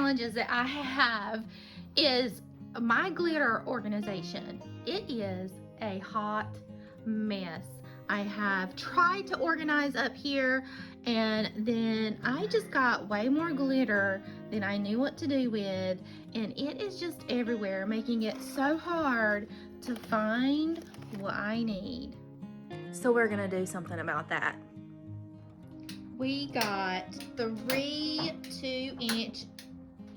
challenges that I have is my glitter organization. It is a hot mess. I have tried to organize up here, and then I just got way more glitter than I knew what to do with, and it is just everywhere, making it so hard to find what I need. So we're gonna do something about that. We got 3 2-inch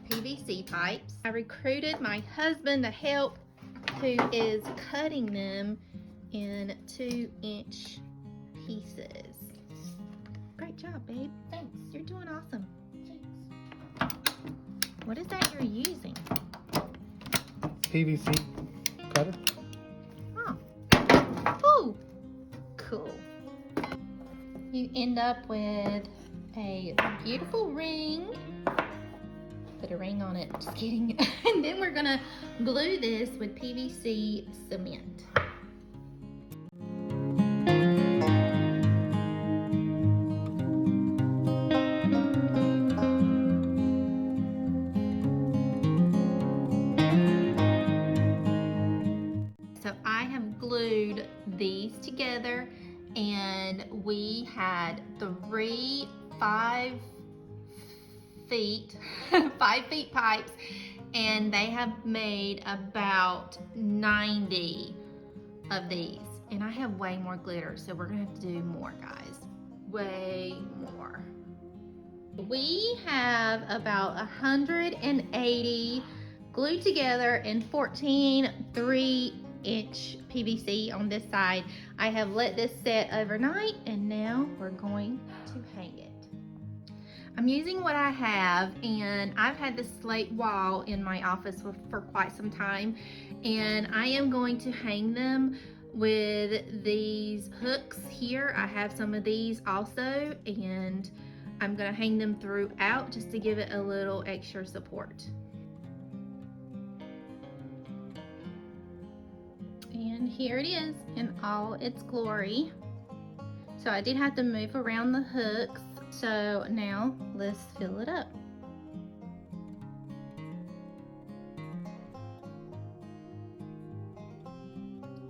PVC pipes. I recruited my husband to help, who is cutting them in 2-inch pieces. Great job, babe. Thanks. You're doing awesome. Thanks. What is that you're using? PVC cutter. Oh. Ooh. Cool. You end up with a beautiful ring. Put a ring on it, just kidding. And then we're gonna glue this with PVC cement. So I have glued these together, and we had 3 5 feet 5 feet pipes, and they have made about 90 of these, and I have way more glitter, so we're gonna have to do more, guys. Way more. We have about 180 glued together in 14 3-inch PVC on this side. I have let this set overnight, and now we're going to hang it. I'm using what I have, and I've had this slate wall in my office for quite some time, and I am going to hang them with these hooks here. I have some of these also, and I'm going to hang them throughout just to give it a little extra support. And here it is in all its glory. So I did have to move around the hooks. So now let's fill it up.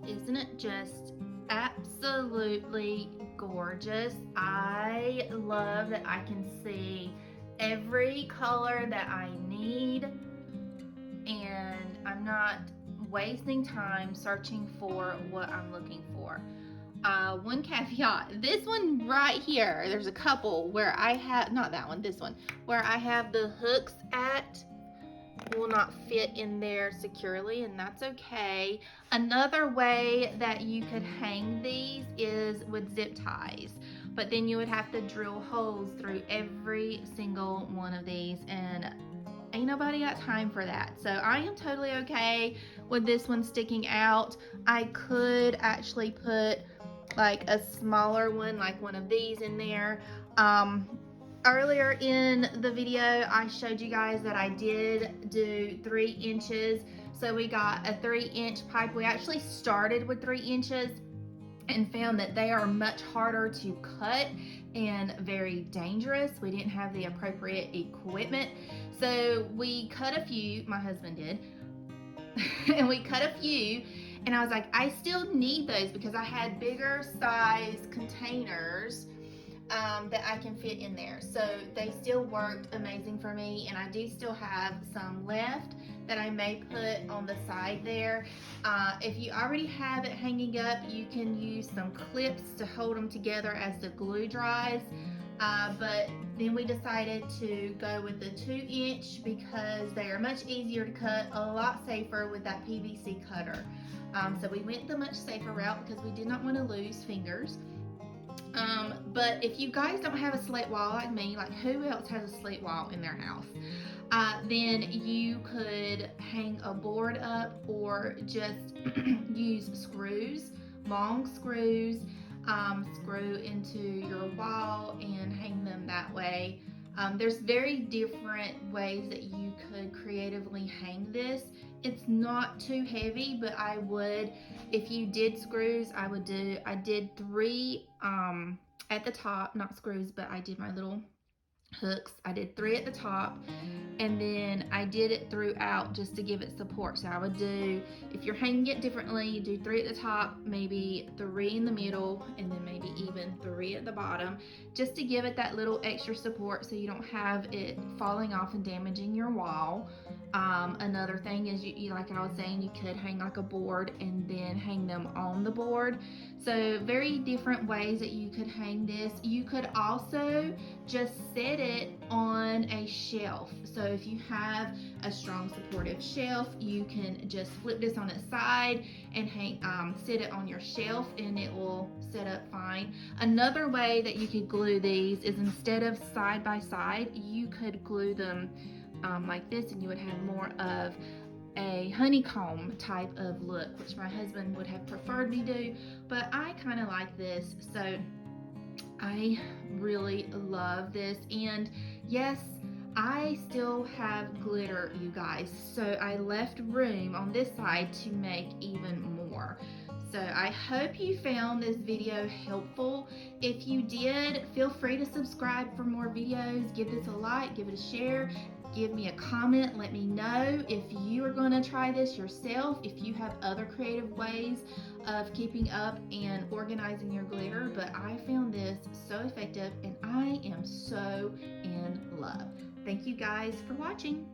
Isn't it just absolutely gorgeous? I love that I can see every color that I need, and I'm not wasting time searching for what I'm looking for. One caveat, this one right here, there's a couple where I have, not that one, this one, where I have the hooks at will not fit in there securely, and that's okay. Another way that you could hang these is with zip ties, but then you would have to drill holes through every single one of these, and ain't nobody got time for that. So I am totally okay with this one sticking out. I could actually put like a smaller one, like one of these in there. Earlier in the video, I showed you guys that I did do 3 inches. So we got a 3-inch pipe. We actually started with 3 inches and found that they are much harder to cut and very dangerous. We didn't have the appropriate equipment. So we cut a few, my husband did, and we cut a few, and I was like, I still need those because I had bigger size containers that I can fit in there. So they still worked amazing for me, and I do still have some left that I may put on the side there. If you already have it hanging up, you can use some clips to hold them together as the glue dries. But then we decided to go with the 2-inch because they are much easier to cut, a lot safer with that PVC cutter. So we went the much safer route because we did not want to lose fingers. But if you guys don't have a slate wall like me, like who else has a slate wall in their house? Then you could hang a board up or just use screws, long screws, screw into your wall and hang them that way. There's very different ways that you could creatively hang this. It's not too heavy, but I would, if you did screws, I did 3 at the top, not screws, but I did my little hooks. I did 3 at the top, and then I did it throughout just to give it support. So I would do, if you're hanging it differently, do 3 at the top, maybe 3 in the middle, and then maybe even 3 at the bottom, just to give it that little extra support so you don't have it falling off and damaging your wall. Another thing is, like I was saying, you could hang like a board and then hang them on the board. So very different ways that you could hang this. You could also just set it on a shelf. So if you have a strong supportive shelf, you can just flip this on its side and sit it on your shelf, and it will set up fine. Another way that you could glue these is, instead of side by side, you could glue them like this, and you would have more of a honeycomb type of look, which my husband would have preferred me do, but I kind of like this. So I really love this. And yes, I still have glitter, you guys, so I left room on this side to make even more. So I hope you found this video helpful. If you did, feel free to subscribe for more videos. Give this a like, give it a share, give me a comment. Let me know if you are going to try this yourself, if you have other creative ways of keeping up and organizing your glitter. But I found this so effective, and I am so in love. Thank you guys for watching.